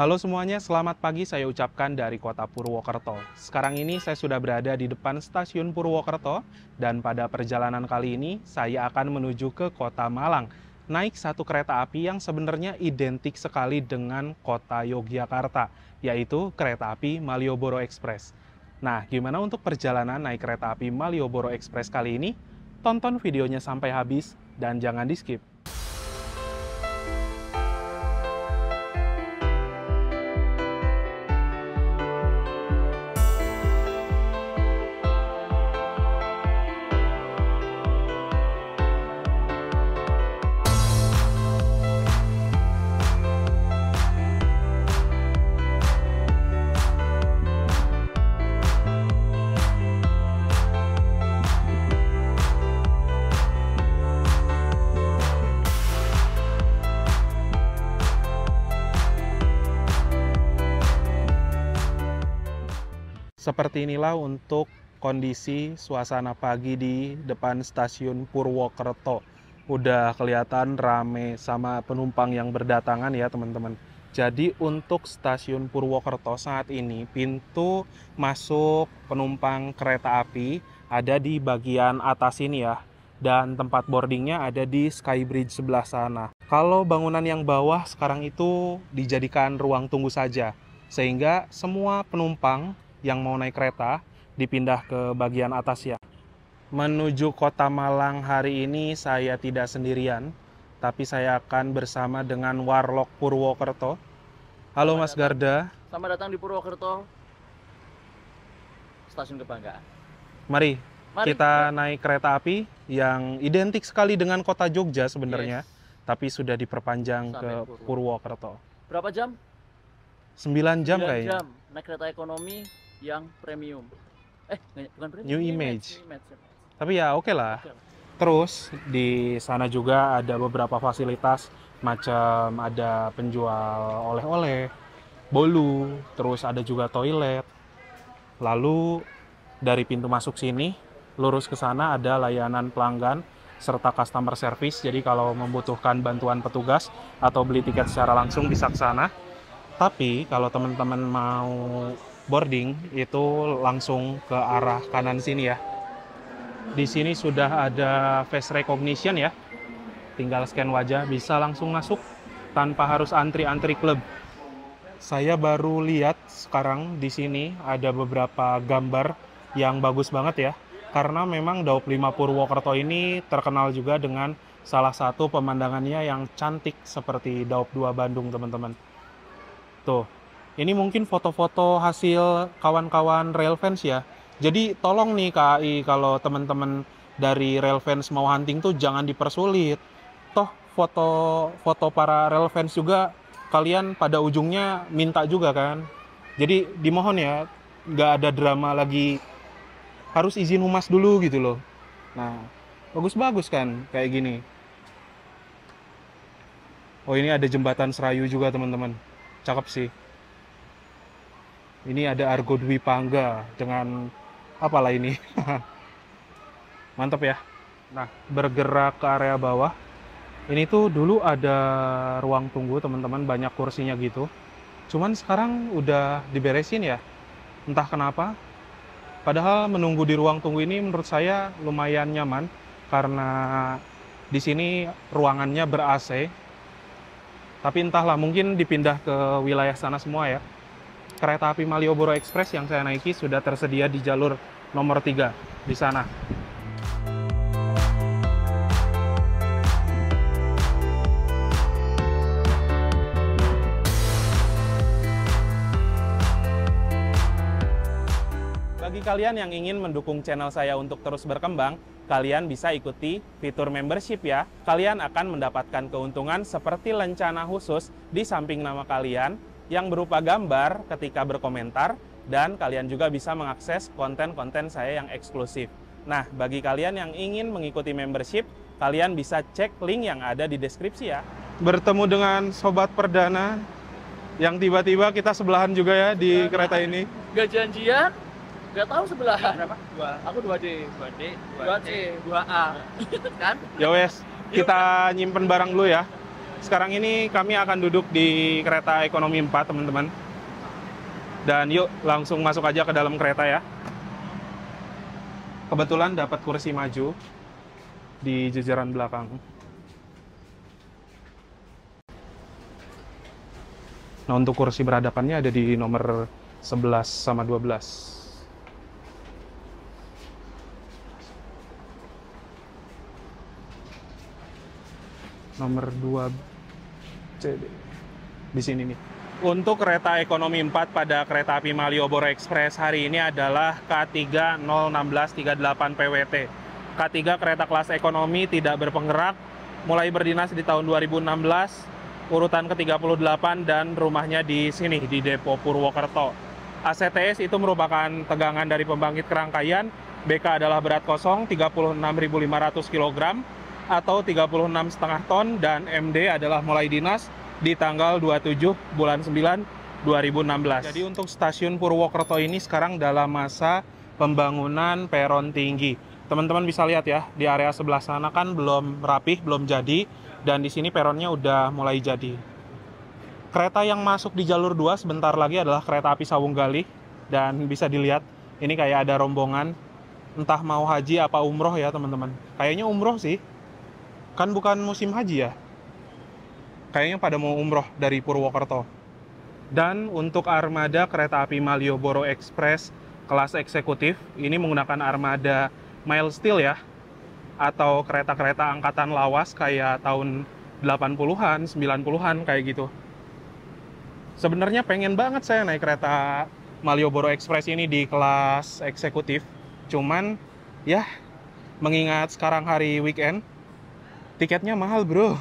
Halo semuanya, selamat pagi saya ucapkan dari kota Purwokerto. Sekarang ini saya sudah berada di depan stasiun Purwokerto dan pada perjalanan kali ini saya akan menuju ke kota Malang. Naik satu kereta api yang sebenarnya identik sekali dengan kota Yogyakarta, yaitu kereta api Malioboro Express. Nah, gimana untuk perjalanan naik kereta api Malioboro Express kali ini? Tonton videonya sampai habis dan jangan di-skip. Seperti inilah untuk kondisi suasana pagi di depan stasiun Purwokerto. Udah kelihatan rame sama penumpang yang berdatangan ya teman-teman. Jadi untuk stasiun Purwokerto saat ini pintu masuk penumpang kereta api ada di bagian atas ini ya. Dan tempat boardingnya ada di Skybridge sebelah sana. Kalau bangunan yang bawah sekarang itu dijadikan ruang tunggu saja. Sehingga semua penumpang yang mau naik kereta dipindah ke bagian atas ya. Menuju kota Malang hari ini saya tidak sendirian, tapi saya akan bersama dengan Warlock Purwokerto. Halo Mas Garda. Selamat datang di Purwokerto, stasiun kebanggaan. Mari kita naik kereta api yang identik sekali dengan kota Jogja sebenarnya, tapi sudah diperpanjang ke Purwokerto. Berapa jam? 9 jam 9 kayaknya. jam. Naik kereta ekonomi yang premium. Bukan premium. New Image. New Image. Tapi ya oke lah. Terus di sana juga ada beberapa fasilitas macam ada penjual oleh-oleh, bolu, terus ada juga toilet. Lalu dari pintu masuk sini lurus ke sana ada layanan pelanggan serta customer service. Jadi kalau membutuhkan bantuan petugas atau beli tiket secara langsung bisa ke sana. Tapi kalau teman-teman mau boarding itu langsung ke arah kanan sini ya. Di sini sudah ada face recognition ya. Tinggal scan wajah bisa langsung masuk tanpa harus antri-antri klub. Saya baru lihat sekarang di sini ada beberapa gambar yang bagus banget ya. Karena memang Daup 5 Purwokerto ini terkenal juga dengan salah satu pemandangannya yang cantik seperti Daup 2 Bandung, teman-teman. Tuh. Ini mungkin foto-foto hasil kawan-kawan Railfans ya. Jadi tolong nih KAI kalau teman-teman dari Railfans mau hunting tuh jangan dipersulit. Toh foto para Railfans juga kalian pada ujungnya minta juga kan. Jadi dimohon ya, nggak ada drama lagi harus izin humas dulu gitu loh. Nah, bagus-bagus kan kayak gini. Oh ini ada jembatan Serayu juga teman-teman. Cakep sih. Ini ada Argo Dwi Pangga dengan apalah ini. Mantap ya. Nah, bergerak ke area bawah. Ini tuh dulu ada ruang tunggu teman-teman, banyak kursinya gitu. Cuman sekarang udah diberesin ya. Entah kenapa. Padahal menunggu di ruang tunggu ini menurut saya lumayan nyaman karena di sini ruangannya ber-AC. Tapi entahlah, mungkin dipindah ke wilayah sana semua ya. Kereta api Malioboro Express yang saya naiki sudah tersedia di jalur nomor 3 di sana. Bagi kalian yang ingin mendukung channel saya untuk terus berkembang, kalian bisa ikuti fitur membership ya. Kalian akan mendapatkan keuntungan seperti lencana khusus di samping nama kalian yang berupa gambar ketika berkomentar, dan kalian juga bisa mengakses konten-konten saya yang eksklusif. Nah, bagi kalian yang ingin mengikuti membership, kalian bisa cek link yang ada di deskripsi ya. Bertemu dengan sobat perdana yang tiba-tiba kita sebelahan juga ya di kereta ini. Gak janjian, gak tahu sebelahan. Berapa? Aku 2D. 2A. Kan? Ya wes, kita nyimpen barang dulu ya. Sekarang ini kami akan duduk di kereta ekonomi 4, teman-teman. Dan yuk langsung masuk aja ke dalam kereta ya. Kebetulan dapat kursi maju di jajaran belakang. Nah, untuk kursi berhadapannya ada di nomor 11 sama 12. Nomor 2 CD. Di sini nih. Untuk kereta ekonomi 4 pada kereta api Malioboro Express hari ini adalah K3 01638 PWT. K3 kereta kelas ekonomi tidak berpenggerak, mulai berdinas di tahun 2016. Urutan ke-38 dan rumahnya di sini, di Depo Purwokerto. ACTS itu merupakan tegangan dari pembangkit kerangkaian, BK adalah berat kosong 36.500 kg atau 36,5 ton, dan MD adalah mulai dinas di tanggal 27 bulan 9 2016. Jadi untuk stasiun Purwokerto ini sekarang dalam masa pembangunan peron tinggi. Teman-teman bisa lihat ya, di area sebelah sana kan belum rapih, belum jadi. Dan di sini peronnya udah mulai jadi. Kereta yang masuk di jalur 2 sebentar lagi adalah kereta api Sawung Galih. Dan bisa dilihat, ini kayak ada rombongan. Entah mau haji apa umroh ya teman-teman. Kayaknya umroh sih. Kan bukan musim haji ya. Kayaknya pada mau umroh dari Purwokerto. Dan untuk armada kereta api Malioboro Express kelas eksekutif, ini menggunakan armada Mild Steel ya. Atau kereta-kereta angkatan lawas kayak tahun 80-an, 90-an kayak gitu. Sebenarnya pengen banget saya naik kereta Malioboro Express ini di kelas eksekutif. Cuman ya mengingat sekarang hari weekend, tiketnya mahal bro.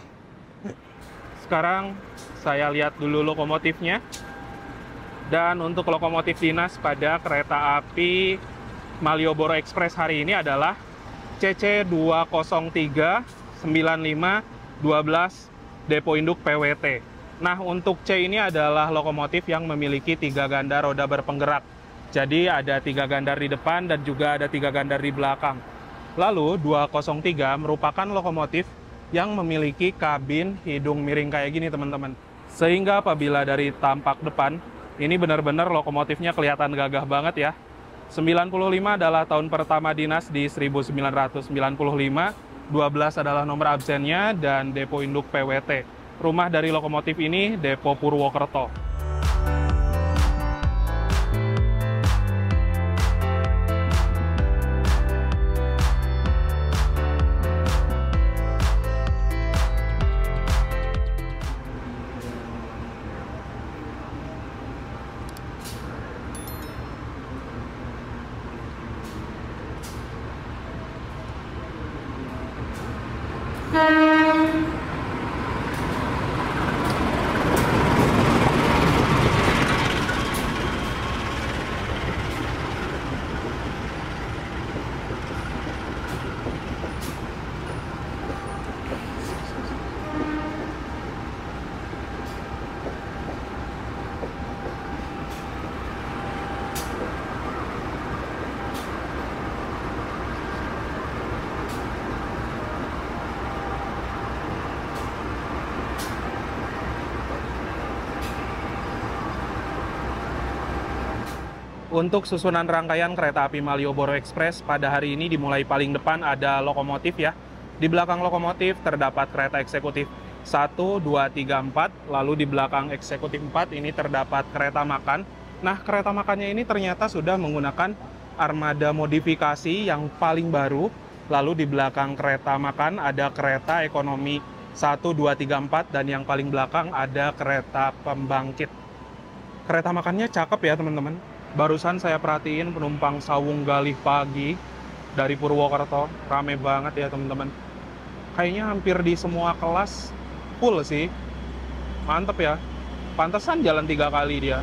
Sekarang saya lihat dulu lokomotifnya. Dan untuk lokomotif dinas pada kereta api Malioboro Express hari ini adalah CC 203 95 12 Depo Induk PWT. Nah, untuk C ini adalah lokomotif yang memiliki 3 ganda roda berpenggerak. Jadi ada 3 gandar di depan dan juga ada 3 gandar di belakang. Lalu 203 merupakan lokomotif yang memiliki kabin hidung miring kayak gini teman-teman. Sehingga apabila dari tampak depan, ini benar-benar lokomotifnya kelihatan gagah banget ya. 95 adalah tahun pertama dinas di 1995, 12 adalah nomor absennya, dan Depo Induk PWT. Rumah dari lokomotif ini Depo Purwokerto. Untuk susunan rangkaian kereta api Malioboro Express pada hari ini dimulai paling depan ada lokomotif ya. Di belakang lokomotif terdapat kereta eksekutif 1, 2, 3, 4. Lalu di belakang eksekutif 4 ini terdapat kereta makan. Nah, kereta makannya ini ternyata sudah menggunakan armada modifikasi yang paling baru. Lalu di belakang kereta makan ada kereta ekonomi 1, 2, 3, 4. Dan yang paling belakang ada kereta pembangkit. Kereta makannya cakep ya teman-teman. Barusan saya perhatiin penumpang Sawung Galih pagi dari Purwokerto. Rame banget ya teman-teman. Kayaknya hampir di semua kelas full sih. Mantep ya. Pantesan jalan 3 kali dia.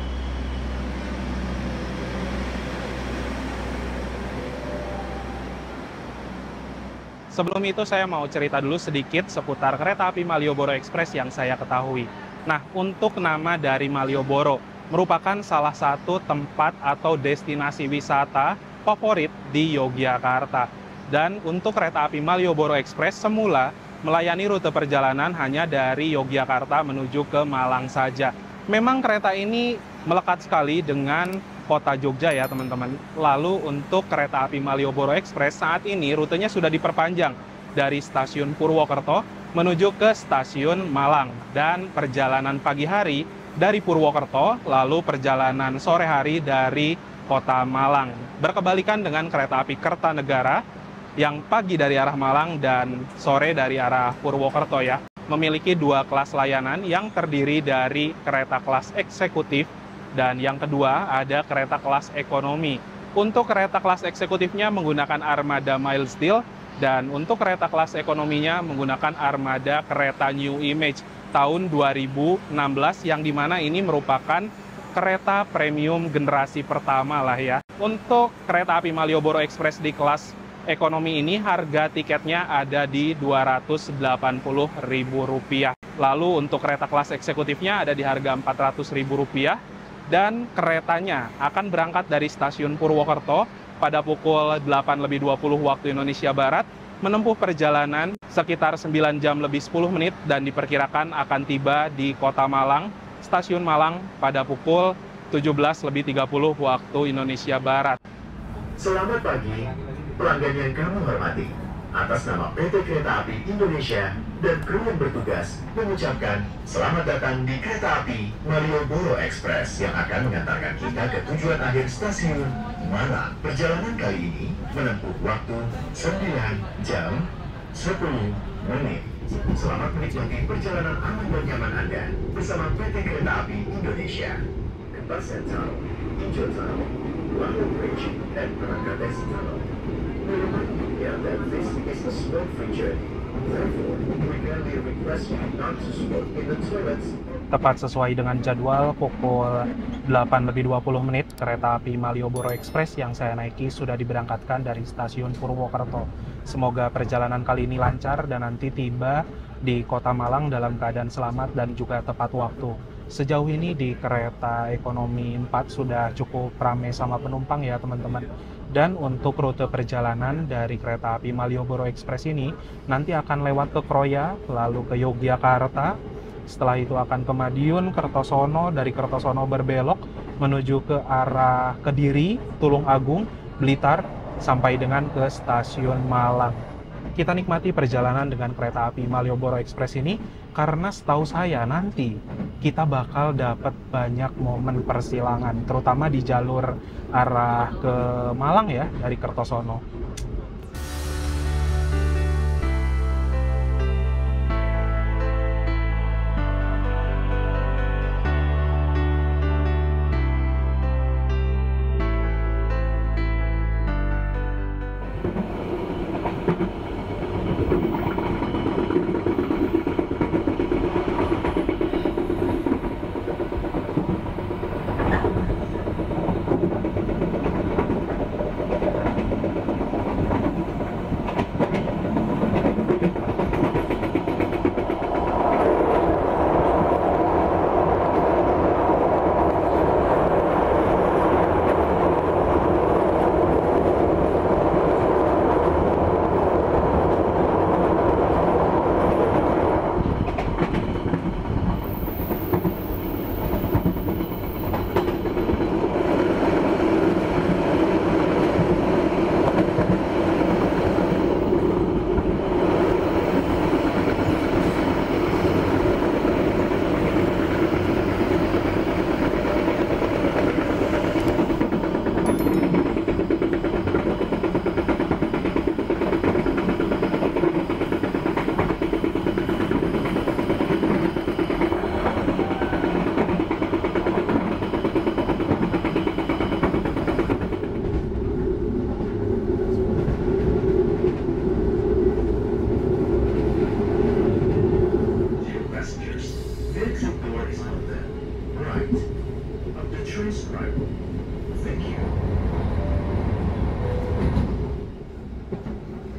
Sebelum itu saya mau cerita dulu sedikit seputar kereta api Malioboro Express yang saya ketahui. Nah, untuk nama dari Malioboro, merupakan salah satu tempat atau destinasi wisata favorit di Yogyakarta. Dan untuk kereta api Malioboro Express semula melayani rute perjalanan hanya dari Yogyakarta menuju ke Malang saja. Memang kereta ini melekat sekali dengan kota Jogja ya teman-teman. Lalu untuk kereta api Malioboro Express saat ini rutenya sudah diperpanjang dari stasiun Purwokerto menuju ke stasiun Malang. Dan perjalanan pagi hari dari Purwokerto, lalu perjalanan sore hari dari kota Malang. Berkebalikan dengan kereta api Kertanegara yang pagi dari arah Malang dan sore dari arah Purwokerto ya. Memiliki dua kelas layanan yang terdiri dari kereta kelas eksekutif dan yang kedua ada kereta kelas ekonomi. Untuk kereta kelas eksekutifnya menggunakan armada Miles Steel dan untuk kereta kelas ekonominya menggunakan armada kereta New Image tahun 2016 yang dimana ini merupakan kereta premium generasi pertama lah ya. Untuk kereta api Malioboro Express di kelas ekonomi ini harga tiketnya ada di Rp280.000. Lalu untuk kereta kelas eksekutifnya ada di harga Rp400.000 dan keretanya akan berangkat dari stasiun Purwokerto pada pukul 8.20 waktu Indonesia Barat, menempuh perjalanan sekitar 9 jam lebih 10 menit dan diperkirakan akan tiba di Kota Malang, stasiun Malang pada pukul 17.30 waktu Indonesia Barat. Selamat pagi, pelanggan yang kami hormati. Atas nama PT Kereta Api Indonesia dan kru yang bertugas mengucapkan selamat datang di Kereta Api Malioboro Express yang akan mengantarkan kita ke tujuan akhir stasiun Malang. Perjalanan kali ini menempuh waktu 9 jam 10 menit. Selamat menikmati perjalanan aman dan nyaman Anda bersama PT Kereta Api Indonesia. Bus Tunnel, Injo Tunnel, London Bridge, dan Prakadesh Tunnel. We remind you that this is a smoke-free journey. Therefore, we kindly request you not to smoke in the toilets. Tepat sesuai dengan jadwal pukul 8.20 kereta api Malioboro Express yang saya naiki sudah diberangkatkan dari stasiun Purwokerto. Semoga perjalanan kali ini lancar dan nanti tiba di Kota Malang dalam keadaan selamat dan juga tepat waktu. Sejauh ini di kereta ekonomi 4 sudah cukup ramai sama penumpang ya teman-teman. Dan untuk rute perjalanan dari kereta api Malioboro Express ini nanti akan lewat ke Kroya, lalu ke Yogyakarta, setelah itu akan ke Madiun, Kertosono, dari Kertosono berbelok menuju ke arah Kediri, Tulung Agung, Blitar, sampai dengan ke stasiun Malang. Kita nikmati perjalanan dengan kereta api Malioboro Express ini karena setahu saya nanti kita bakal dapat banyak momen persilangan, terutama di jalur arah ke Malang ya dari Kertosono.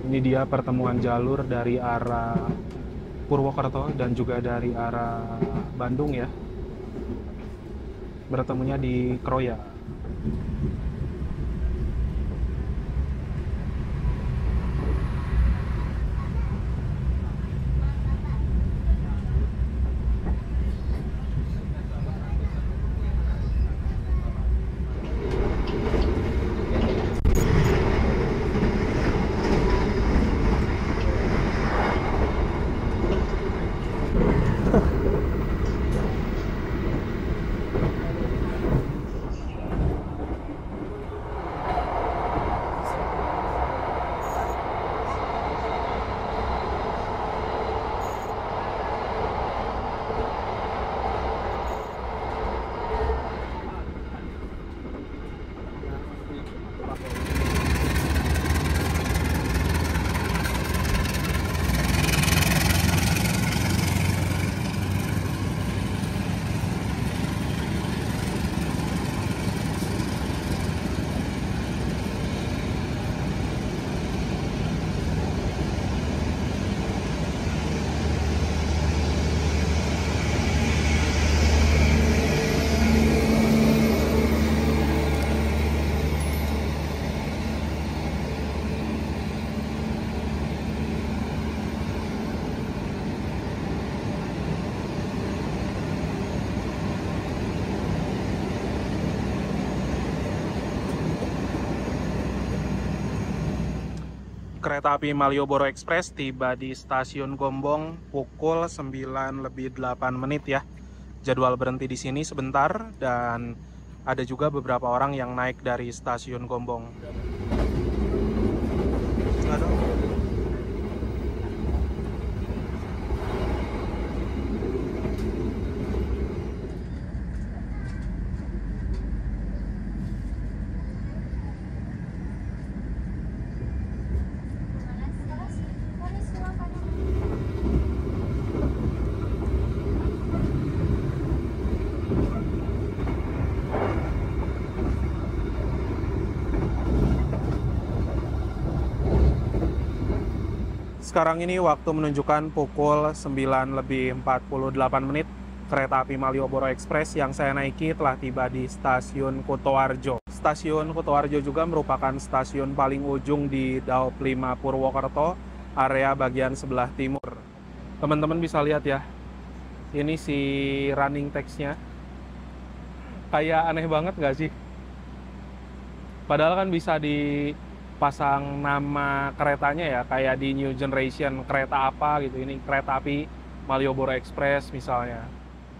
Ini dia pertemuan jalur dari arah Purwokerto dan juga dari arah Bandung ya. Bertemunya di Kroya. Kereta api Malioboro Express tiba di stasiun Gombong pukul 9:08 ya. Jadwal berhenti di sini sebentar dan ada juga beberapa orang yang naik dari stasiun Gombong. Sekarang ini waktu menunjukkan pukul 9:48. Kereta api Malioboro Express yang saya naiki telah tiba di stasiun Kutoarjo. Stasiun Kutoarjo juga merupakan stasiun paling ujung di Daop 5 Purwokerto, area bagian sebelah timur. Teman-teman bisa lihat ya, ini si running text-nya. Kayak aneh banget nggak sih? Padahal kan bisa dipasang nama keretanya ya, kayak di New Generation kereta apa gitu. Ini kereta api Malioboro Express misalnya.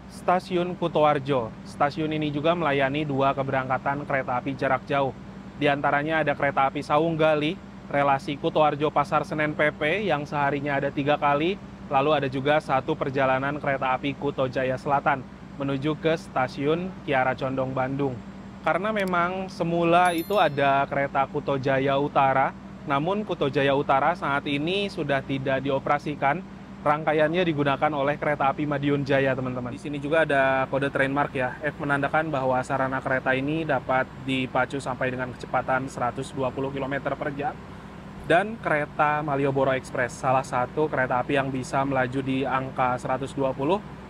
Stasiun Kutoarjo. Stasiun ini juga melayani 2 keberangkatan kereta api jarak jauh. Di antaranya ada kereta api Saunggali, relasi Kutoarjo Pasar Senen PP yang seharinya ada 3 kali. Lalu ada juga 1 perjalanan kereta api Kuto Jaya Selatan menuju ke stasiun Kiara Condong Bandung. Karena memang semula itu ada kereta Kuto Jaya Utara, namun Kuto Jaya Utara saat ini sudah tidak dioperasikan. Rangkaiannya digunakan oleh kereta api Madiun Jaya, teman-teman. Di sini juga ada kode train mark ya, F menandakan bahwa sarana kereta ini dapat dipacu sampai dengan kecepatan 120 km per jam. Dan kereta Malioboro Express, salah satu kereta api yang bisa melaju di angka 120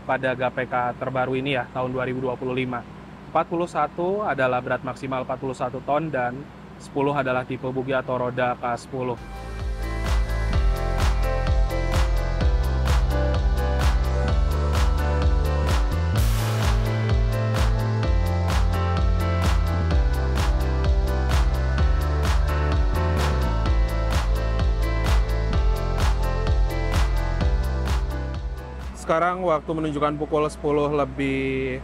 pada GPK terbaru ini ya, tahun 2025. 41 adalah berat maksimal 41 ton dan 10 adalah tipe bugi atau roda K10. Sekarang waktu menunjukkan pukul 10:44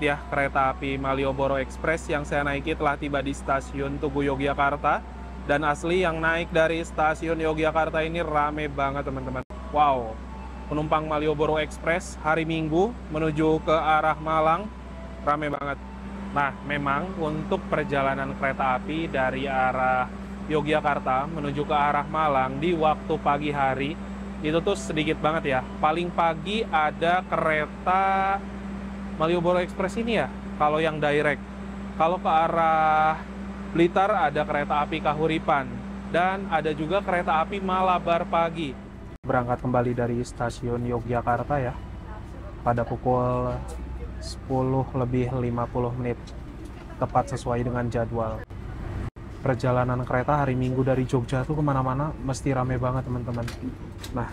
ya. Kereta api Malioboro Express yang saya naiki telah tiba di stasiun Tugu Yogyakarta. Dan asli yang naik dari stasiun Yogyakarta ini rame banget, teman-teman. Wow, penumpang Malioboro Express hari Minggu menuju ke arah Malang rame banget. Nah, memang untuk perjalanan kereta api dari arah Yogyakarta menuju ke arah Malang di waktu pagi hari itu tuh sedikit banget ya. Paling pagi ada kereta Malioboro Express ini ya, kalau yang direct. Kalau ke arah Blitar ada kereta api Kahuripan. Dan ada juga kereta api Malabar pagi. Berangkat kembali dari stasiun Yogyakarta ya, pada pukul 10:50. Tepat sesuai dengan jadwal. Perjalanan kereta hari Minggu dari Jogja tuh kemana-mana mesti rame banget, teman-teman. Nah,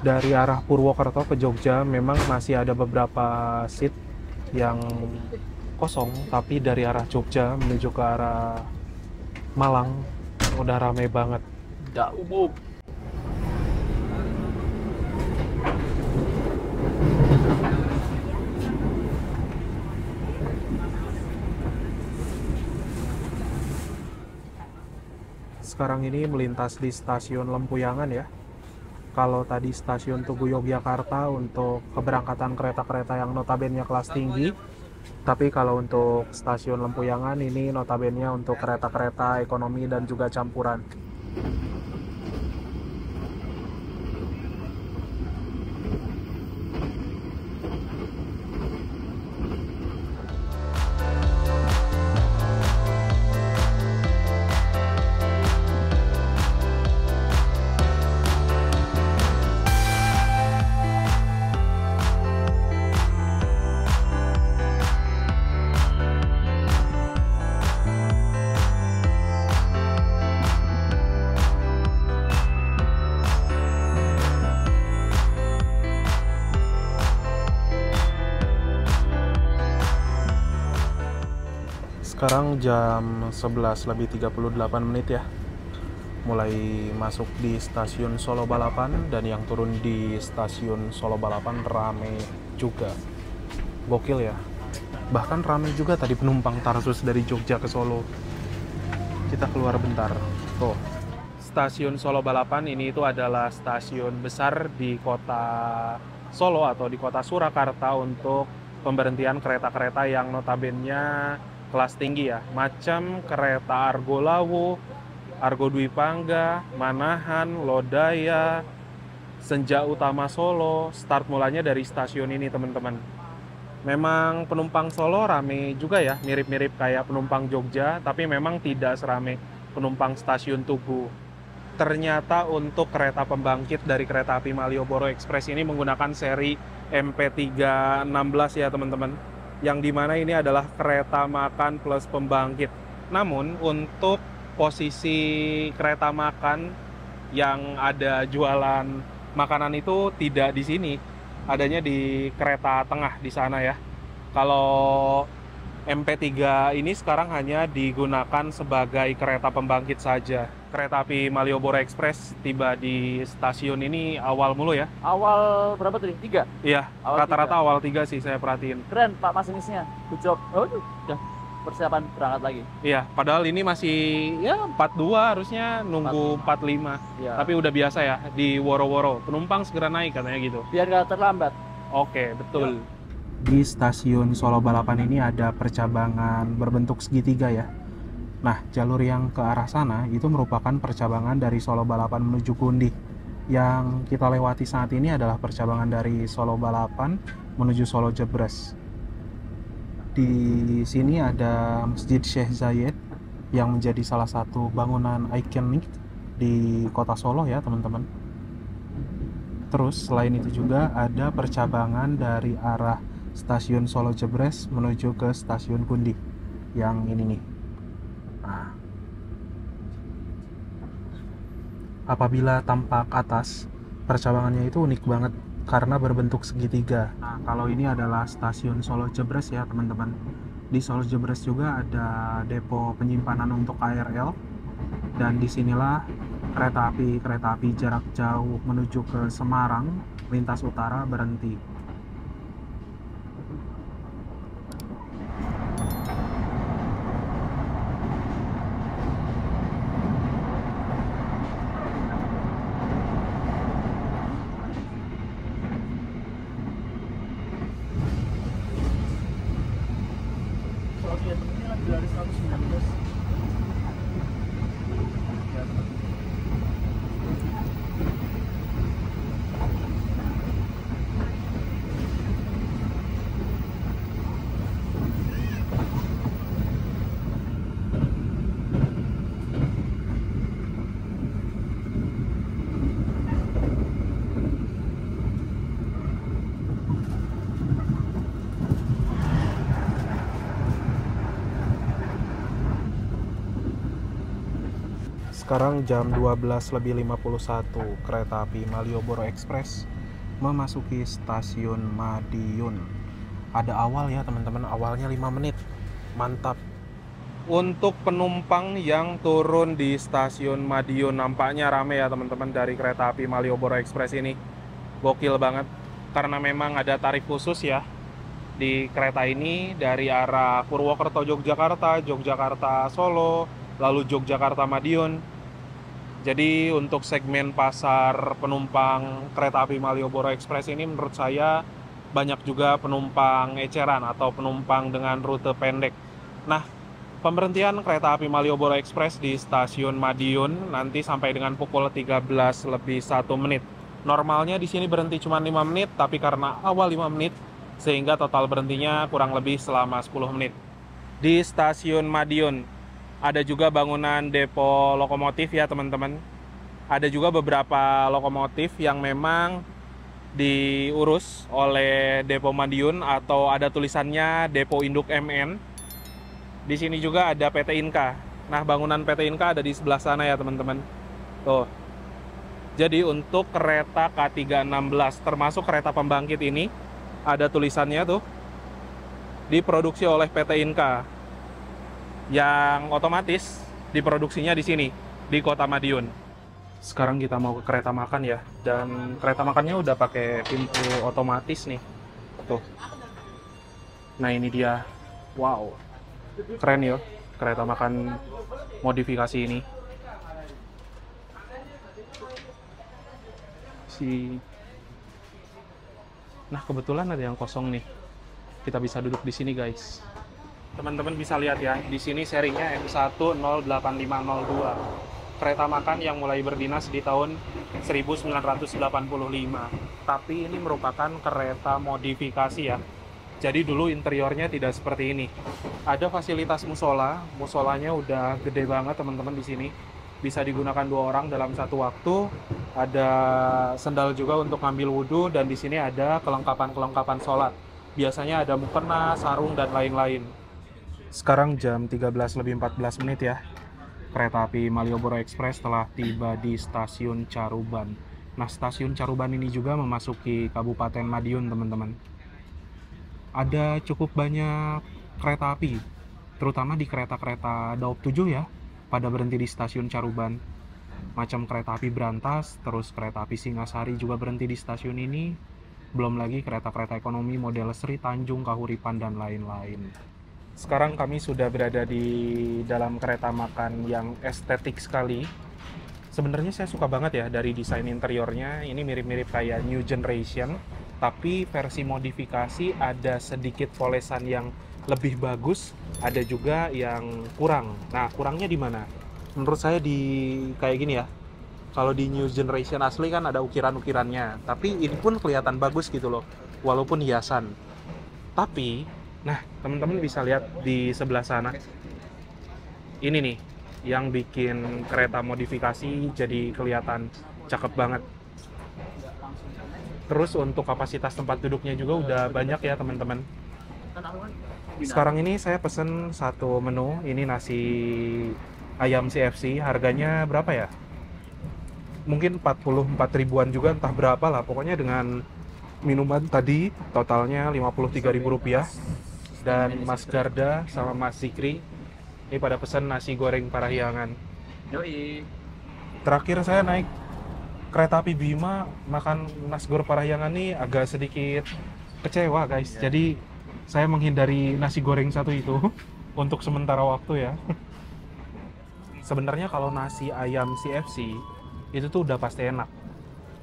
dari arah Purwokerto ke Jogja memang masih ada beberapa seat yang kosong, tapi dari arah Jogja menuju ke arah Malang udah rame banget. Tidak umum. Sekarang ini melintas di stasiun Lempuyangan ya. Kalau tadi stasiun Tugu Yogyakarta untuk keberangkatan kereta-kereta yang notabene kelas tinggi, tapi kalau untuk stasiun Lempuyangan ini notabene untuk kereta-kereta ekonomi dan juga campuran. Sekarang jam 11 lebih 38 menit ya. Mulai masuk di stasiun Solo Balapan, dan yang turun di stasiun Solo Balapan rame juga. Gokil ya. Bahkan rame juga tadi penumpang Tarsus dari Jogja ke Solo. Kita keluar bentar. Tuh. Stasiun Solo Balapan ini itu adalah stasiun besar di kota Solo atau di kota Surakarta untuk pemberhentian kereta-kereta yang notabene kelas tinggi ya. Macam kereta Argo Lawu, Argo Dwi Pangga, Manahan, Lodaya, Senja Utama Solo. Start mulanya dari stasiun ini teman-teman. Memang penumpang Solo rame juga ya, mirip-mirip kayak penumpang Jogja, tapi memang tidak serame penumpang stasiun Tugu. Ternyata untuk kereta pembangkit dari kereta api Malioboro Express ini menggunakan seri MP316 ya teman-teman. Yang dimana ini adalah kereta makan plus pembangkit. Namun untuk posisi kereta makan yang ada jualan makanan itu tidak di sini, adanya di kereta tengah di sana ya. Kalau MP3 ini sekarang hanya digunakan sebagai kereta pembangkit saja. Kereta api Malioboro Express tiba di stasiun ini awal mulu ya. Awal berapa tadi? 3? Iya, Awal rata-rata awal 3 sih saya perhatiin. Keren Pak masinisnya. Good job. Oh, udah persiapan berangkat lagi. Iya, padahal ini masih ya 42, harusnya nunggu 45. Ya. Tapi udah biasa ya di woro-woro. Penumpang segera naik katanya gitu. Biar nggak terlambat. Oke, betul. Di stasiun Solo Balapan ini ada percabangan berbentuk segitiga ya. Nah, jalur yang ke arah sana itu merupakan percabangan dari Solo Balapan menuju Gundi. Yang kita lewati saat ini adalah percabangan dari Solo Balapan menuju Solo Jebres. Di sini ada Masjid Syekh Zayed yang menjadi salah satu bangunan ikonik di kota Solo ya teman-teman. Terus selain itu juga ada percabangan dari arah stasiun Solo Jebres menuju ke stasiun Gundi yang ini nih. Nah, apabila tampak atas, percabangannya itu unik banget karena berbentuk segitiga. Nah, kalau ini adalah stasiun Solo Jebres ya teman-teman. Di Solo Jebres juga ada depo penyimpanan untuk KRL, dan disinilah kereta api jarak jauh menuju ke Semarang lintas utara berhenti. Sekarang jam 12:51, kereta api Malioboro Express memasuki stasiun Madiun. Ada awal ya teman-teman, awalnya 5 menit. Mantap. Untuk penumpang yang turun di stasiun Madiun nampaknya rame ya teman-teman dari kereta api Malioboro Express ini. Gokil banget karena memang ada tarif khusus ya di kereta ini dari arah Purwokerto Yogyakarta, Yogyakarta Solo, lalu Yogyakarta Madiun. Jadi untuk segmen pasar penumpang kereta api Malioboro Express ini menurut saya banyak juga penumpang eceran atau penumpang dengan rute pendek. Nah, pemberhentian kereta api Malioboro Express di stasiun Madiun nanti sampai dengan pukul 13:01 menit. Normalnya di sini berhenti cuma 5 menit, tapi karena awal 5 menit sehingga total berhentinya kurang lebih selama 10 menit. Di stasiun Madiun ada juga bangunan depo lokomotif ya teman-teman. Ada juga beberapa lokomotif yang memang diurus oleh Depo Madiun atau ada tulisannya Depo Induk MN. Di sini juga ada PT Inka. Nah, bangunan PT Inka ada di sebelah sana ya teman-teman. Tuh. Jadi untuk kereta K316 termasuk kereta pembangkit ini ada tulisannya tuh, diproduksi oleh PT Inka. yang otomatis diproduksinya di sini, di Kota Madiun. Sekarang kita mau ke kereta makan ya, dan kereta makannya udah pakai pintu otomatis nih. Tuh. Nah ini dia. Wow. Keren ya, kereta makan modifikasi ini. Nah kebetulan ada yang kosong nih. Kita bisa duduk di sini guys. Teman-teman bisa lihat ya, di sini serinya M1085502. Kereta makan yang mulai berdinas di tahun 1985. Tapi ini merupakan kereta modifikasi ya. Jadi dulu interiornya tidak seperti ini. Ada fasilitas musola, musolanya udah gede banget teman-teman di sini. Bisa digunakan 2 orang dalam satu waktu. Ada sendal juga untuk ngambil wudhu, dan di sini ada kelengkapan-kelengkapan sholat. Biasanya ada mukena, sarung, dan lain-lain. Sekarang jam 13:14 ya. Kereta api Malioboro Express telah tiba di stasiun Caruban. Nah, stasiun Caruban ini juga memasuki Kabupaten Madiun, teman-teman. Ada cukup banyak kereta api, terutama di kereta-kereta Daop 7 ya, pada berhenti di stasiun Caruban. Macam kereta api Brantas, terus kereta api Singasari juga berhenti di stasiun ini. Belum lagi kereta-kereta ekonomi model Sri Tanjung, Kahuripan, dan lain-lain. Sekarang kami sudah berada di dalam kereta makan yang estetik sekali. Sebenarnya saya suka banget ya dari desain interiornya. Ini mirip-mirip kayak New Generation, tapi versi modifikasi ada sedikit polesan yang lebih bagus, ada juga yang kurang. Nah, kurangnya di mana? Menurut saya di kayak gini ya. Kalau di New Generation asli kan ada ukiran-ukirannya, tapi ini pun kelihatan bagus gitu loh, walaupun hiasan. Tapi, nah teman-teman bisa lihat di sebelah sana. Ini nih, yang bikin kereta modifikasi jadi kelihatan cakep banget. Terus untuk kapasitas tempat duduknya juga udah banyak ya teman-teman. Sekarang ini saya pesen satu menu, ini nasi ayam CFC, harganya berapa ya? Mungkin 44 ribuan juga, entah berapa lah. Pokoknya dengan minuman tadi, totalnya Rp53.000. Dan Mas Garda sama Mas Zikri, ini pada pesan nasi goreng Parahyangan. Yoi. Terakhir saya naik kereta api Bima, makan nasi goreng Parahyangan ini agak sedikit kecewa guys. Jadi saya menghindari nasi goreng satu itu untuk sementara waktu ya. Sebenarnya kalau nasi ayam CFC itu tuh udah pasti enak,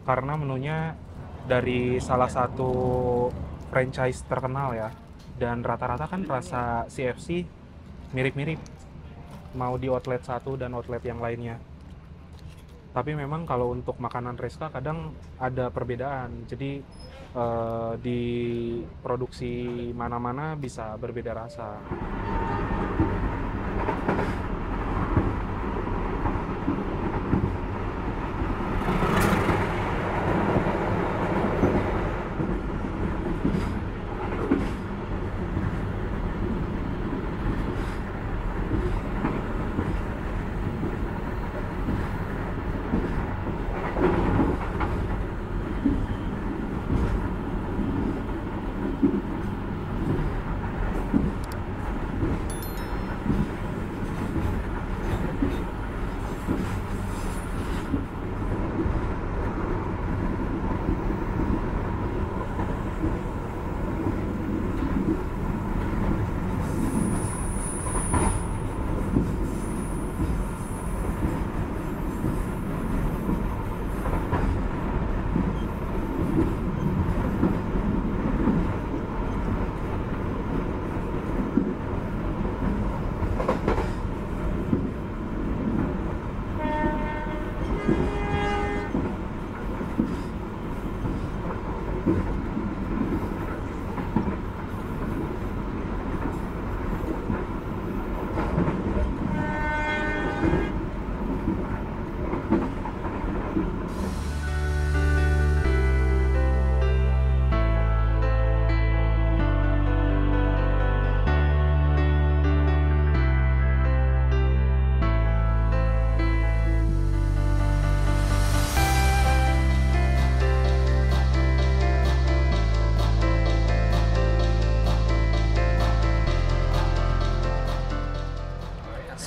karena menunya dari salah satu franchise terkenal ya, dan rata-rata kan rasa CFC mirip-mirip, mau di outlet satu dan outlet yang lainnya. Tapi memang kalau untuk makanan Reska kadang ada perbedaan, jadi di produksi mana-mana bisa berbeda rasa.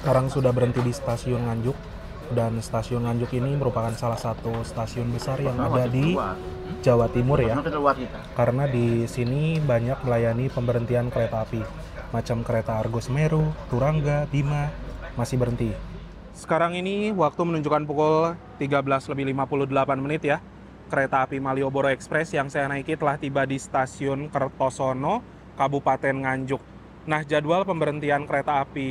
Sekarang sudah berhenti di stasiun Nganjuk, dan stasiun Nganjuk ini merupakan salah satu stasiun besar yang ada di Jawa Timur ya. Karena di sini banyak melayani pemberhentian kereta api, macam kereta Argo Semeru, Turangga, Bima masih berhenti. Sekarang ini waktu menunjukkan pukul 13:58 ya. Kereta api Malioboro Express yang saya naiki telah tiba di stasiun Kertosono, Kabupaten Nganjuk. Nah, jadwal pemberhentian kereta api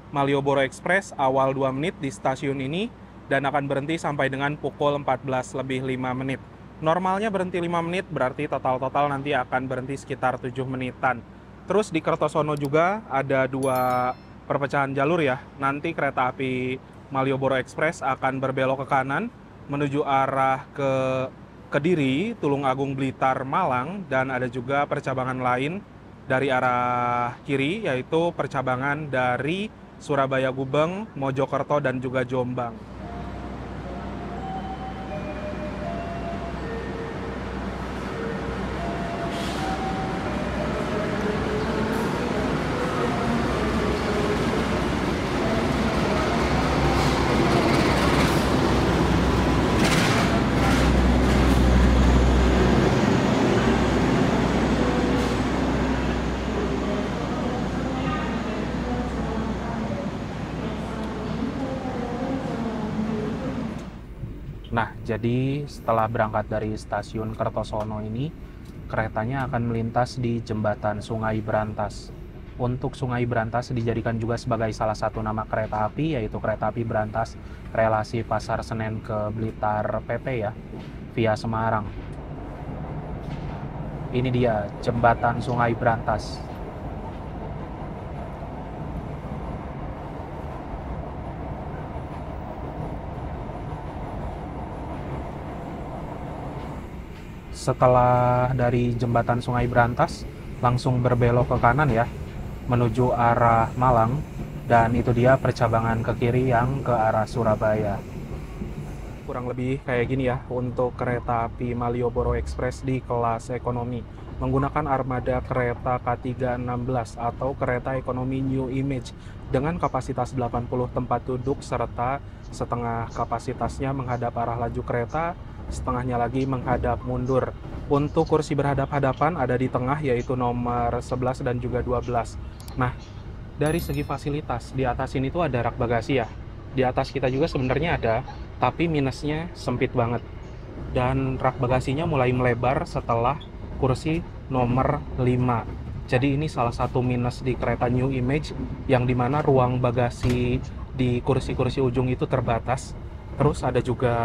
Malioboro Express awal 2 menit di stasiun ini dan akan berhenti sampai dengan pukul 14:05. Normalnya berhenti 5 menit, berarti total nanti akan berhenti sekitar 7 menitan. Terus di Kertosono juga ada 2 perpecahan jalur ya. Nanti kereta api Malioboro Express akan berbelok ke kanan menuju arah ke Kediri, Tulungagung, Blitar, Malang, dan ada juga percabangan lain dari arah kiri, yaitu percabangan dari Surabaya, Gubeng, Mojokerto, dan juga Jombang. Nah, jadi setelah berangkat dari stasiun Kertosono ini, keretanya akan melintas di jembatan Sungai Brantas. Untuk Sungai Brantas dijadikan juga sebagai salah satu nama kereta api, yaitu kereta api Brantas relasi Pasar Senen ke Blitar PP ya, via Semarang. Ini dia, jembatan Sungai Brantas. Setelah dari jembatan Sungai Brantas, langsung berbelok ke kanan ya, menuju arah Malang, dan itu dia percabangan ke kiri yang ke arah Surabaya. Kurang lebih kayak gini ya untuk kereta api Malioboro Express di kelas ekonomi, menggunakan armada kereta K316 atau kereta ekonomi New Image dengan kapasitas 80 tempat duduk serta setengah kapasitasnya menghadap arah laju kereta, setengahnya lagi menghadap mundur. Untuk kursi berhadap-hadapan ada di tengah, yaitu nomor 11 dan juga 12. Nah, dari segi fasilitas, di atas ini tuh ada rak bagasi ya. Di atas kita juga sebenarnya ada, tapi minusnya sempit banget. Dan rak bagasinya mulai melebar setelah kursi nomor 5. Jadi ini salah satu minus di kereta New Image, yang dimana ruang bagasi di kursi-kursi ujung itu terbatas. Terus ada juga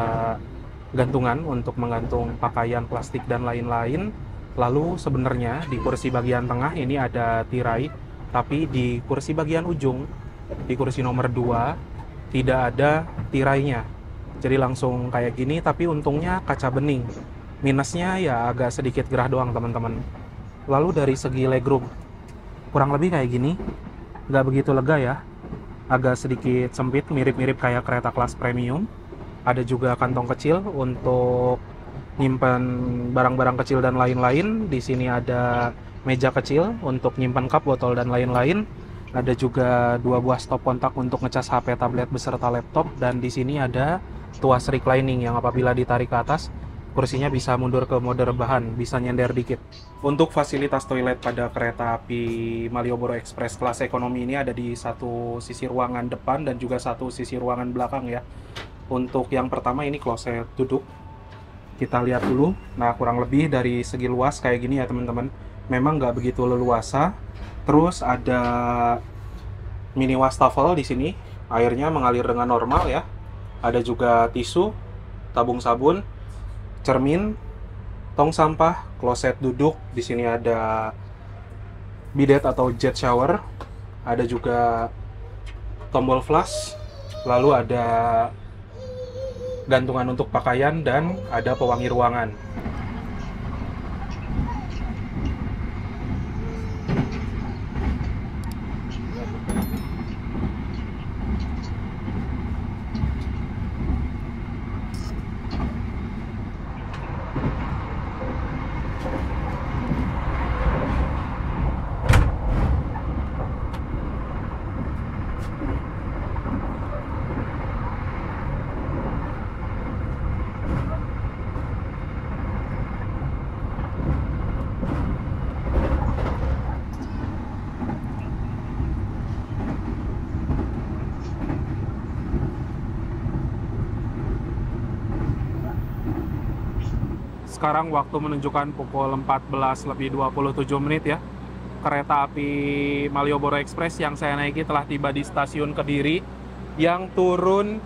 gantungan untuk menggantung pakaian, plastik, dan lain-lain. Lalu sebenarnya di kursi bagian tengah ini ada tirai, tapi di kursi bagian ujung, di kursi nomor 2, tidak ada tirainya. Jadi langsung kayak gini, tapi untungnya kaca bening. Minusnya ya agak sedikit gerah doang teman-teman. Lalu dari segi legroom, kurang lebih kayak gini, nggak begitu lega ya. Agak sedikit sempit, mirip-mirip kayak kereta kelas premium. Ada juga kantong kecil untuk nyimpan barang-barang kecil dan lain-lain. Di sini ada meja kecil untuk nyimpan cup, botol, dan lain-lain. Ada juga 2 buah stop kontak untuk ngecas HP, tablet, beserta laptop. Dan di sini ada tuas reclining yang apabila ditarik ke atas, kursinya bisa mundur ke mode rebahan, bisa nyender dikit. Untuk fasilitas toilet pada kereta api Malioboro Express kelas ekonomi ini ada di satu sisi ruangan depan dan juga satu sisi ruangan belakang ya. Untuk yang pertama ini kloset duduk, kita lihat dulu. Nah, kurang lebih dari segi luas kayak gini ya teman-teman. Memang nggak begitu leluasa. Terus ada mini wastafel di sini, airnya mengalir dengan normal ya. Ada juga tisu, tabung sabun, cermin, tong sampah, kloset duduk. Di sini ada bidet atau jet shower. Ada juga tombol flush. Lalu ada gantungan untuk pakaian dan ada pewangi ruangan. Sekarang waktu menunjukkan pukul 14:27 ya. Kereta api Malioboro Express yang saya naiki telah tiba di stasiun Kediri. Yang turun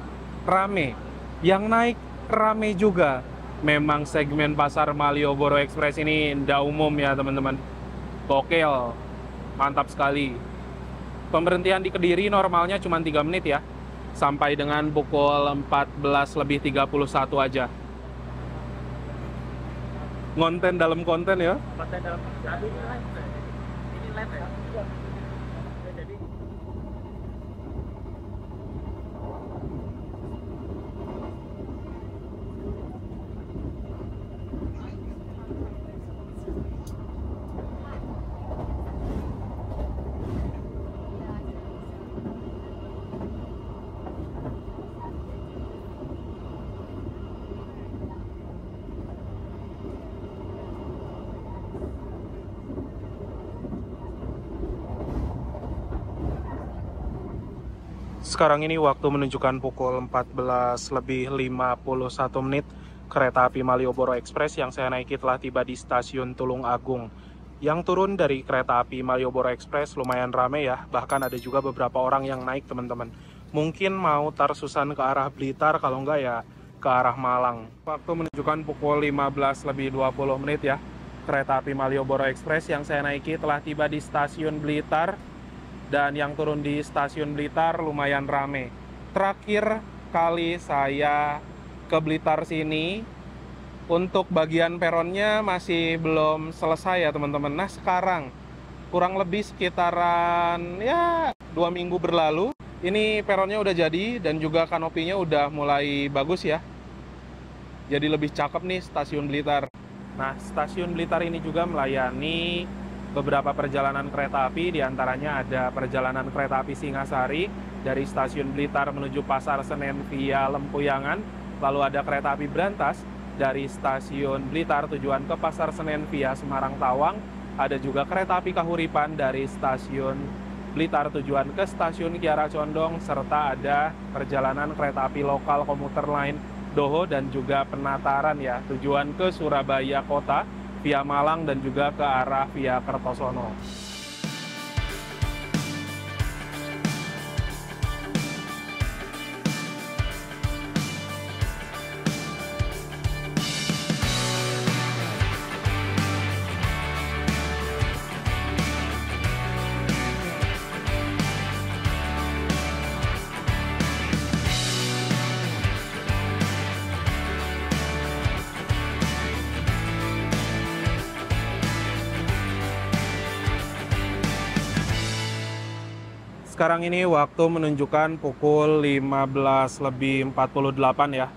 rame, yang naik rame juga. Memang segmen pasar Malioboro Express ini ndak umum ya teman-teman. Gokil, mantap sekali. Pemberhentian di Kediri normalnya cuma 3 menit ya. Sampai dengan pukul 14:31 aja. Konten dalam konten ya. Konten dalam jadi ini live. Ini live ya. Oke, jadi Sekarang ini waktu menunjukkan pukul 14:51. Kereta api Malioboro Express yang saya naiki telah tiba di stasiun Tulung Agung. Yang turun dari kereta api Malioboro Express lumayan ramai ya, bahkan ada juga beberapa orang yang naik teman-teman. Mungkin mau Tarsusan ke arah Blitar, kalau enggak ya ke arah Malang. Waktu menunjukkan pukul 15:20 ya. Kereta api Malioboro Express yang saya naiki telah tiba di stasiun Blitar. Dan yang turun di stasiun Blitar lumayan rame. Terakhir kali saya ke Blitar sini, untuk bagian peronnya masih belum selesai ya teman-teman. Nah sekarang kurang lebih sekitaran ya 2 minggu berlalu, ini peronnya udah jadi dan juga kanopinya udah mulai bagus ya. Jadi lebih cakep nih stasiun Blitar. Nah stasiun Blitar ini juga melayani beberapa perjalanan kereta api, diantaranya ada perjalanan kereta api Singasari dari stasiun Blitar menuju Pasar Senen via Lempuyangan, lalu ada kereta api Brantas dari stasiun Blitar tujuan ke Pasar Senen via Semarang Tawang, ada juga kereta api Kahuripan dari stasiun Blitar tujuan ke stasiun Kiara Condong, serta ada perjalanan kereta api lokal komuter lain Doho dan juga Penataran ya, tujuan ke Surabaya Kota via Malang dan juga ke arah via Kertosono. Sekarang ini waktu menunjukkan pukul 15:48 ya.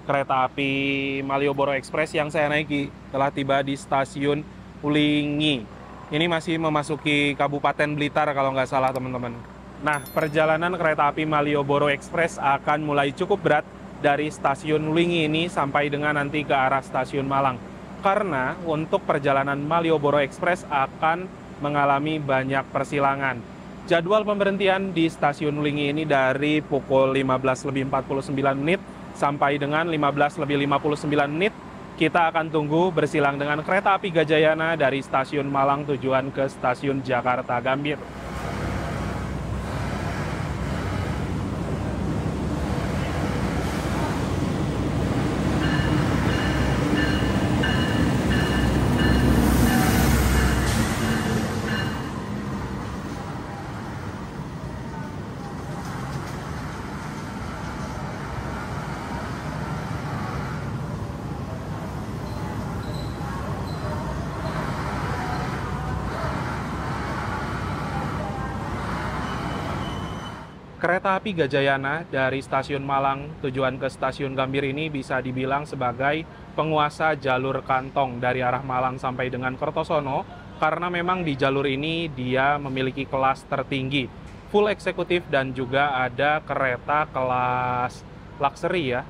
Kereta api Malioboro Express yang saya naiki telah tiba di stasiun Ulingi. Ini masih memasuki Kabupaten Blitar kalau nggak salah teman-teman. Nah, perjalanan kereta api Malioboro Express akan mulai cukup berat dari stasiun Ulingi ini sampai dengan nanti ke arah stasiun Malang. Karena untuk perjalanan Malioboro Express akan mengalami banyak persilangan. Jadwal pemberhentian di stasiun Ulingi ini dari pukul 15:49 sampai dengan 15:59. Kita akan tunggu bersilang dengan kereta api Gajayana dari stasiun Malang tujuan ke stasiun Jakarta Gambir. Kereta api Gajayana dari stasiun Malang tujuan ke stasiun Gambir ini bisa dibilang sebagai penguasa jalur kantong dari arah Malang sampai dengan Kertosono, karena memang di jalur ini dia memiliki kelas tertinggi, full eksekutif dan juga ada kereta kelas luxury ya.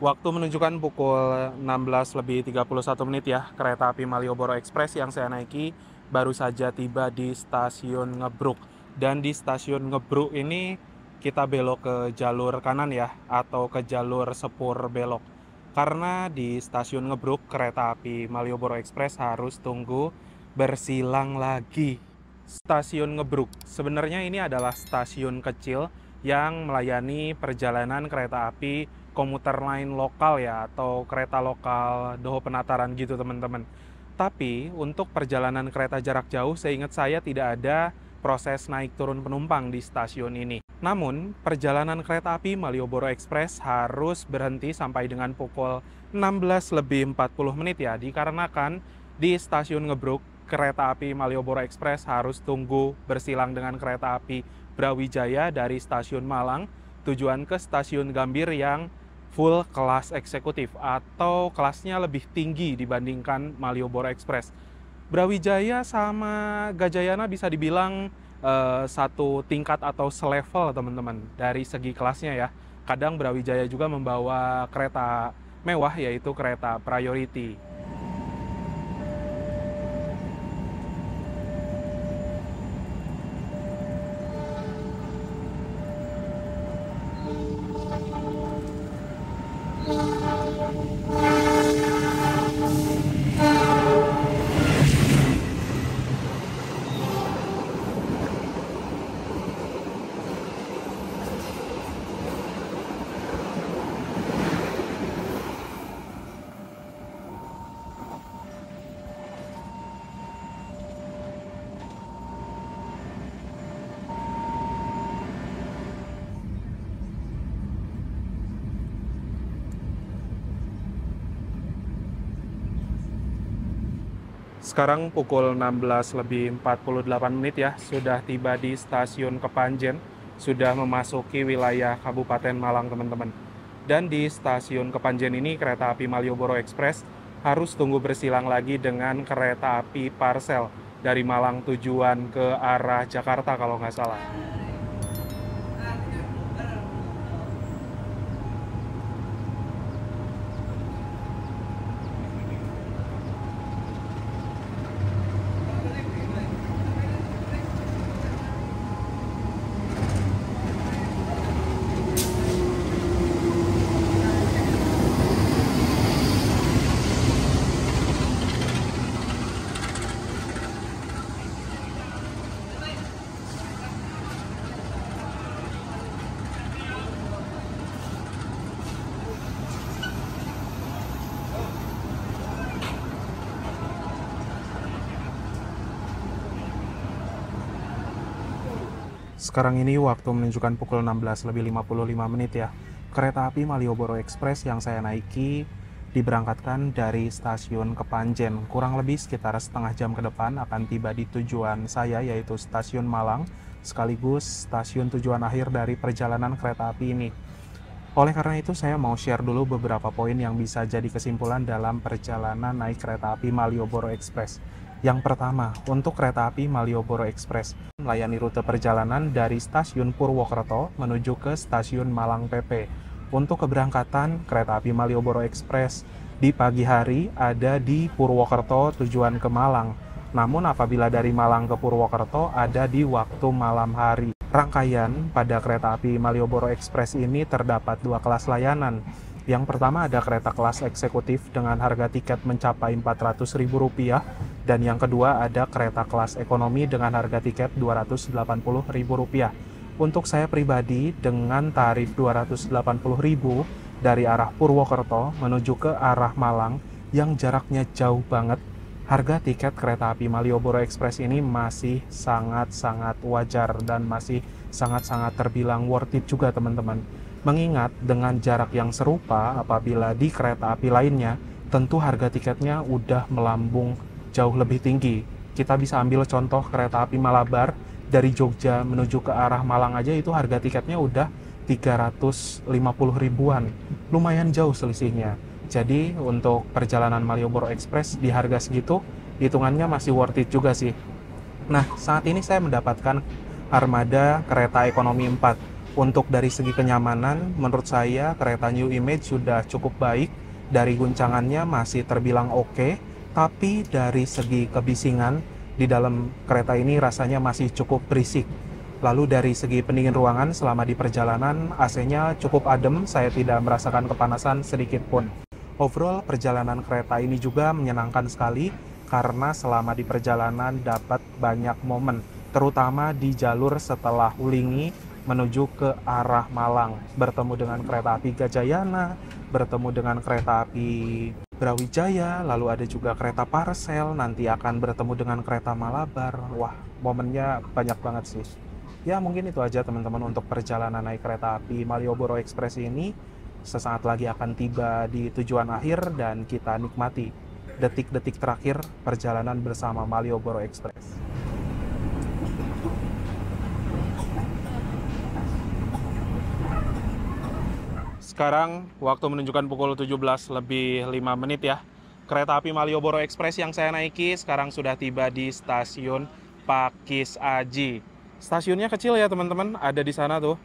Waktu menunjukkan pukul 16:31 ya. Kereta api Malioboro Express yang saya naiki baru saja tiba di stasiun Ngebruk. Dan di stasiun Ngebruk ini kita belok ke jalur kanan ya, atau ke jalur sepur belok. Karena di stasiun Ngebruk kereta api Malioboro Express harus tunggu bersilang lagi. Stasiun Ngebruk sebenarnya ini adalah stasiun kecil yang melayani perjalanan kereta api komuter lain lokal ya, atau kereta lokal Doho Penataran gitu teman-teman. Tapi untuk perjalanan kereta jarak jauh seingat saya tidak ada proses naik turun penumpang di stasiun ini. Namun perjalanan kereta api Malioboro Express harus berhenti sampai dengan pukul 16:40 ya, dikarenakan di stasiun Ngebruk kereta api Malioboro Express harus tunggu bersilang dengan kereta api Brawijaya dari stasiun Malang tujuan ke stasiun Gambir yang full kelas eksekutif atau kelasnya lebih tinggi dibandingkan Malioboro Express. Brawijaya sama Gajayana bisa dibilang satu tingkat atau selevel teman-teman dari segi kelasnya ya. Kadang Brawijaya juga membawa kereta mewah yaitu kereta priority. Sekarang pukul 16:48 ya, sudah tiba di stasiun Kepanjen, sudah memasuki wilayah Kabupaten Malang teman-teman. Dan di stasiun Kepanjen ini kereta api Malioboro Express harus tunggu bersilang lagi dengan kereta api Parsel dari Malang tujuan ke arah Jakarta kalau nggak salah. Sekarang ini waktu menunjukkan pukul 16:55 ya. Kereta api Malioboro Express yang saya naiki diberangkatkan dari stasiun Kepanjen. Kurang lebih sekitar setengah jam ke depan akan tiba di tujuan saya, yaitu stasiun Malang, sekaligus stasiun tujuan akhir dari perjalanan kereta api ini. Oleh karena itu, saya mau share dulu beberapa poin yang bisa jadi kesimpulan dalam perjalanan naik kereta api Malioboro Express. Yang pertama, untuk kereta api Malioboro Express melayani rute perjalanan dari stasiun Purwokerto menuju ke stasiun Malang PP. Untuk keberangkatan kereta api Malioboro Express di pagi hari ada di Purwokerto tujuan ke Malang. Namun apabila dari Malang ke Purwokerto ada di waktu malam hari. Rangkaian pada kereta api Malioboro Express ini terdapat dua kelas layanan. Yang pertama ada kereta kelas eksekutif dengan harga tiket mencapai Rp400.000 dan yang kedua ada kereta kelas ekonomi dengan harga tiket Rp280.000. Untuk saya pribadi dengan tarif Rp280.000 dari arah Purwokerto menuju ke arah Malang yang jaraknya jauh banget, harga tiket kereta api Malioboro Express ini masih sangat-sangat wajar dan masih sangat-sangat terbilang worth it juga teman-teman. Mengingat dengan jarak yang serupa apabila di kereta api lainnya, tentu harga tiketnya udah melambung jauh lebih tinggi. Kita bisa ambil contoh kereta api Malabar dari Jogja menuju ke arah Malang aja itu harga tiketnya udah 350 ribuan. Lumayan jauh selisihnya. Jadi untuk perjalanan Malioboro Express di harga segitu, hitungannya masih worth it juga sih. Nah, saat ini saya mendapatkan armada kereta ekonomi 4. Untuk dari segi kenyamanan, menurut saya kereta New Image sudah cukup baik. Dari guncangannya masih terbilang oke, tapi dari segi kebisingan di dalam kereta ini rasanya masih cukup berisik. Lalu dari segi pendingin ruangan selama di perjalanan, AC-nya cukup adem, saya tidak merasakan kepanasan sedikit pun. Overall, perjalanan kereta ini juga menyenangkan sekali karena selama di perjalanan dapat banyak momen, terutama di jalur setelah Ulingi menuju ke arah Malang, bertemu dengan kereta api Gajayana, bertemu dengan kereta api Brawijaya, lalu ada juga kereta Parsel, nanti akan bertemu dengan kereta Malabar. Wah, momennya banyak banget sih. Ya, mungkin itu aja teman-teman untuk perjalanan naik kereta api Malioboro Express ini. Sesaat lagi akan tiba di tujuan akhir dan kita nikmati detik-detik terakhir perjalanan bersama Malioboro Express. Sekarang waktu menunjukkan pukul 17:05 ya. Kereta api Malioboro Express yang saya naiki sekarang sudah tiba di stasiun Pakis Aji. Stasiunnya kecil ya teman-teman, ada di sana tuh.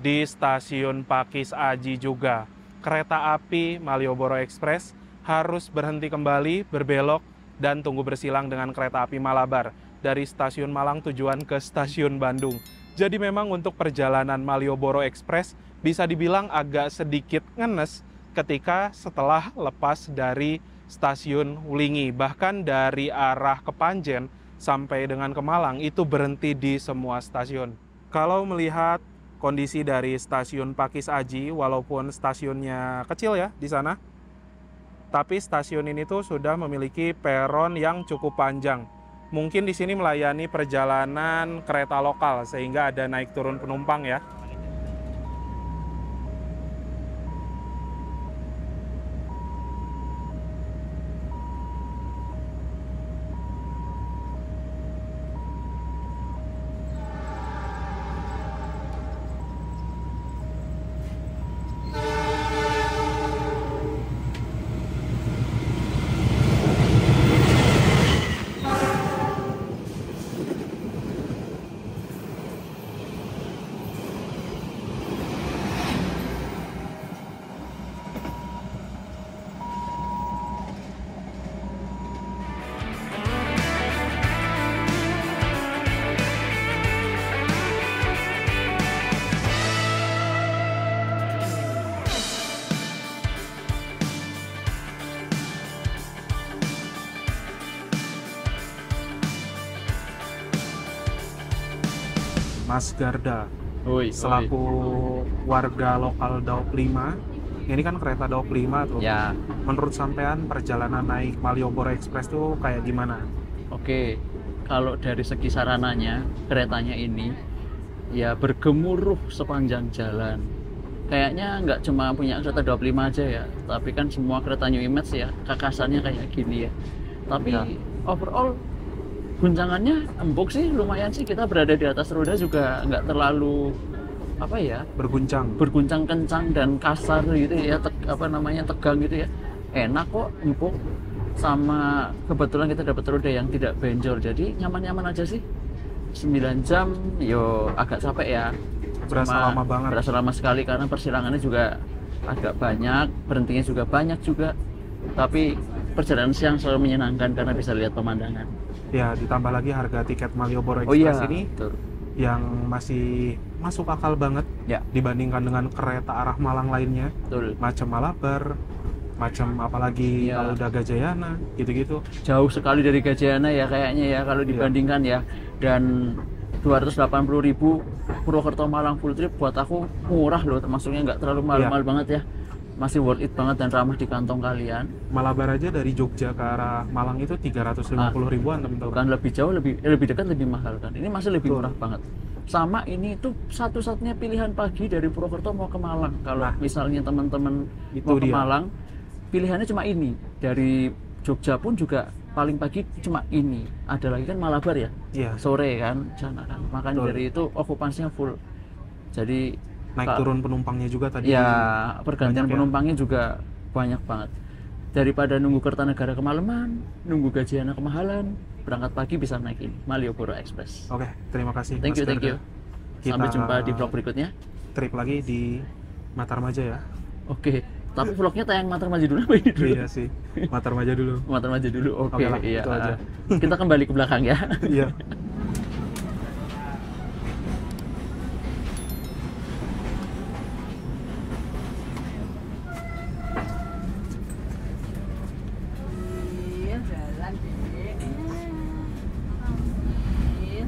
Di stasiun Pakis Aji juga, kereta api Malioboro Express harus berhenti kembali, berbelok, dan tunggu bersilang dengan kereta api Malabar dari stasiun Malang tujuan ke stasiun Bandung. Jadi memang untuk perjalanan Malioboro Express bisa dibilang agak sedikit ngenes ketika setelah lepas dari stasiun Wulingi. Bahkan dari arah Kepanjen sampai dengan ke Malang itu berhenti di semua stasiun. Kalau melihat kondisi dari stasiun Pakis Aji, walaupun stasiunnya kecil ya di sana, tapi stasiun ini tuh sudah memiliki peron yang cukup panjang. Mungkin di sini melayani perjalanan kereta lokal sehingga ada naik turun penumpang ya. Mas Garda Woi, selaku warga lokal Daop 5. Ini kan kereta Daop 5 tuh. ya, Menurut sampean perjalanan naik Malioboro Express tuh kayak gimana? oke. Kalau dari segi sarananya, keretanya ini ya bergemuruh sepanjang jalan. Kayaknya nggak cuma punya kereta 25 aja ya, tapi kan semua kereta New Image ya, kakasannya kayak gini ya. Tapi Ya. overall guncangannya empuk sih, lumayan sih. Kita berada di atas roda juga nggak terlalu apa ya, Berguncang. berguncang kencang dan kasar gitu ya, tegang gitu ya. Enak kok, empuk. Sama kebetulan kita dapat roda yang tidak benjol, jadi nyaman-nyaman aja sih. 9 jam, yo agak capek ya. Berasa lama banget. Berasa lama sekali karena persilangannya juga agak banyak, berhentinya juga banyak juga. Tapi perjalanan siang selalu menyenangkan karena bisa lihat pemandangan. Ya, ditambah lagi harga tiket Malioboro Oh iya, Express ini betul. yang masih masuk akal banget Ya, dibandingkan dengan kereta arah Malang lainnya, betul. macam Malabar, macam apalagi Iya. kalau udah Gajayana, gitu-gitu. Jauh sekali dari Gajayana ya kayaknya ya kalau dibandingkan ya. Dan 280.000 Purwokerto Malang full trip buat aku murah loh, termasuknya nggak terlalu mahal-mahal banget ya. Masih worth it banget dan ramah di kantong kalian. Malabar aja dari Jogja ke arah Malang itu 350 ribuan, teman-teman. Bukan lebih jauh, lebih dekat, lebih mahal kan. Ini masih lebih Betul. murah banget. Sama ini itu satu-satunya pilihan pagi dari Purwokerto mau ke Malang. Kalau misalnya teman-teman itu mau ke dia. Malang, pilihannya cuma ini. Dari Jogja pun juga paling pagi cuma ini. Ada lagi kan Malabar ya, Iya, sore kan, sana kan. Makanya Betul. dari itu okupansinya full. Jadi naik turun penumpangnya juga tadi. ya pergantian banyak ya. penumpangnya juga banyak banget. Daripada nunggu Kertanegara kemalaman, nunggu Gajayana kemahalan, berangkat pagi bisa naik ini Malioboro Express. Oke, terima kasih. Thank Mas you, thank Garda. you. Sampai Kita jumpa di vlog berikutnya. Trip lagi di Matarmaja ya. Oke, tapi vlognya tayang Matarmaja dulu apa ini dulu? Iya sih, Matarmaja dulu. Matarmaja dulu. Oke, Oke lah, iya. itu aja. Kita kembali ke belakang ya. Iya. Iya, jalan Dek. Iya.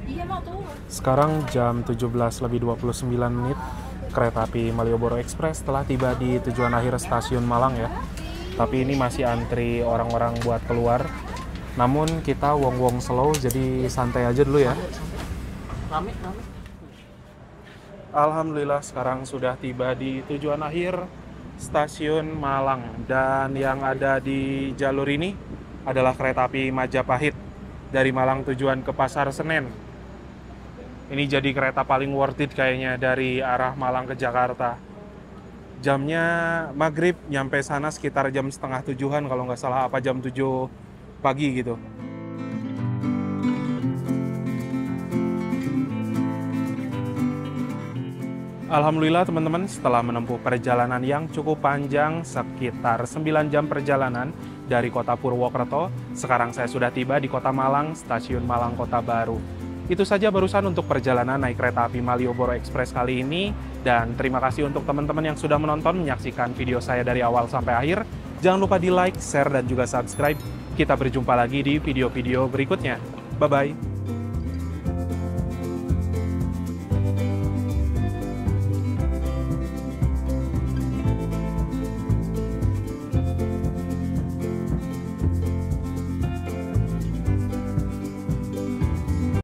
Iya mau tuh. Sekarang jam 17:29 menit. Kereta api Malioboro Express telah tiba di tujuan akhir stasiun Malang ya. Tapi ini masih antri orang-orang buat keluar. Namun kita wong-wong slow, jadi santai aja dulu ya. Rame. Alhamdulillah sekarang sudah tiba di tujuan akhir stasiun Malang. Dan yang ada di jalur ini adalah kereta api Majapahit dari Malang tujuan ke Pasar Senen. Ini jadi kereta paling worth it kayaknya dari arah Malang ke Jakarta. Jamnya maghrib, nyampe sana sekitar jam setengah 7-an kalau nggak salah, apa jam 7 pagi gitu. Alhamdulillah teman-teman, setelah menempuh perjalanan yang cukup panjang, sekitar 9 jam perjalanan dari kota Purwokerto, sekarang saya sudah tiba di kota Malang, stasiun Malang Kota Baru. Itu saja barusan untuk perjalanan naik kereta api Malioboro Express kali ini, dan terima kasih untuk teman-teman yang sudah menonton, menyaksikan video saya dari awal sampai akhir. Jangan lupa di like, share, dan juga subscribe. Kita berjumpa lagi di video-video berikutnya. Bye-bye.